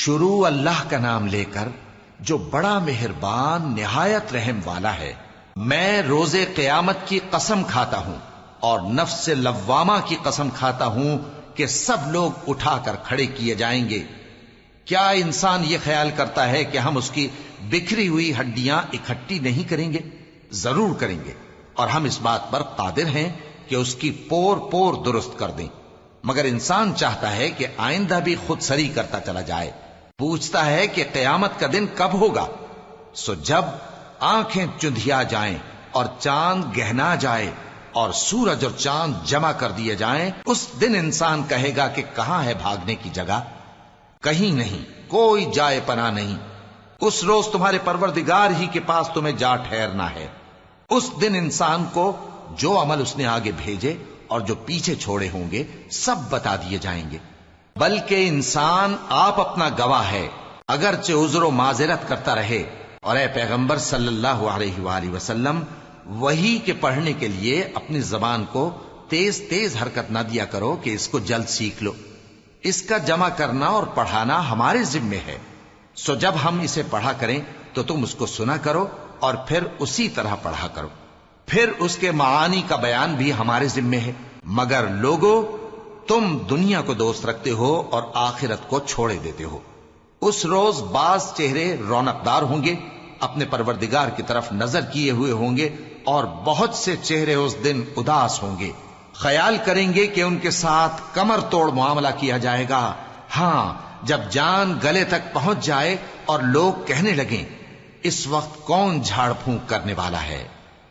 شروع اللہ کا نام لے کر جو بڑا مہربان نہایت رحم والا ہے۔ میں روز قیامت کی قسم کھاتا ہوں اور نفس لوامہ کی قسم کھاتا ہوں کہ سب لوگ اٹھا کر کھڑے کیے جائیں گے۔ کیا انسان یہ خیال کرتا ہے کہ ہم اس کی بکھری ہوئی ہڈیاں اکٹھی نہیں کریں گے؟ ضرور کریں گے، اور ہم اس بات پر قادر ہیں کہ اس کی پور پور درست کر دیں۔ مگر انسان چاہتا ہے کہ آئندہ بھی خود سری کرتا چلا جائے، پوچھتا ہے کہ قیامت کا دن کب ہوگا۔ سو جب آنکھیں چندھیا جائیں اور چاند گہنا جائے اور سورج اور چاند جمع کر دیے جائیں، اس دن انسان کہے گا کہ کہاں ہے بھاگنے کی جگہ؟ کہیں نہیں، کوئی جائے پناہ نہیں۔ اس روز تمہارے پروردگار ہی کے پاس تمہیں جا ٹھہرنا ہے۔ اس دن انسان کو جو عمل اس نے آگے بھیجے اور جو پیچھے چھوڑے ہوں گے سب بتا دیے جائیں گے۔ بلکہ انسان آپ اپنا گواہ ہے، اگرچہ عذر و معذرت کرتا رہے۔ اور اے پیغمبر صلی اللہ علیہ وآلہ وسلم، وحی کے پڑھنے کے لیے اپنی زبان کو تیز تیز حرکت نہ دیا کرو کہ اس کو جلد سیکھ لو۔ اس کا جمع کرنا اور پڑھانا ہمارے ذمے ہے۔ سو جب ہم اسے پڑھا کریں تو تم اس کو سنا کرو اور پھر اسی طرح پڑھا کرو۔ پھر اس کے معانی کا بیان بھی ہمارے ذمے ہے۔ مگر لوگو، تم دنیا کو دوست رکھتے ہو اور آخرت کو چھوڑے دیتے ہو۔ اس روز بعض چہرے رونقدار ہوں گے، اپنے پروردگار کی طرف نظر کیے ہوئے ہوں گے، اور بہت سے چہرے اس دن اداس ہوں گے، خیال کریں گے کہ ان کے ساتھ کمر توڑ معاملہ کیا جائے گا۔ ہاں، جب جان گلے تک پہنچ جائے اور لوگ کہنے لگیں اس وقت کون جھاڑ پھونک کرنے والا ہے،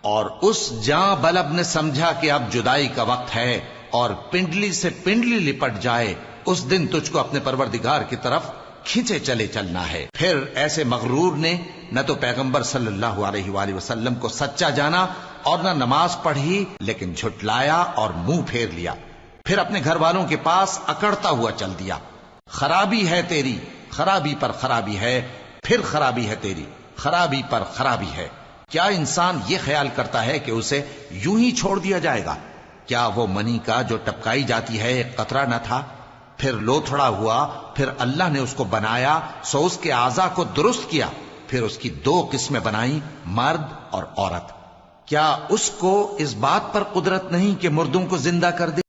اور اس جاں بلب نے سمجھا کہ اب جدائی کا وقت ہے اور پنڈلی سے پنڈلی لپٹ جائے، اس دن تجھ کو اپنے پروردگار کی طرف کھینچے چلے چلنا ہے۔ پھر ایسے مغرور نے نہ تو پیغمبر صلی اللہ علیہ وآلہ وسلم کو سچا جانا اور نہ نماز پڑھی، لیکن جھٹلایا اور منہ پھیر لیا، پھر اپنے گھر والوں کے پاس اکڑتا ہوا چل دیا۔ خرابی ہے تیری، خرابی پر خرابی ہے، پھر خرابی ہے تیری، خرابی پر خرابی ہے۔ کیا انسان یہ خیال کرتا ہے کہ اسے یوں ہی چھوڑ دیا جائے گا؟ کیا وہ منی کا جو ٹپکائی جاتی ہے ایک قطرہ نہ تھا، پھر لوتھڑا ہوا، پھر اللہ نے اس کو بنایا، سو اس کے اعضاء کو درست کیا، پھر اس کی دو قسمیں بنائیں، مرد اور عورت۔ کیا اس کو اس بات پر قدرت نہیں کہ مردوں کو زندہ کر دے؟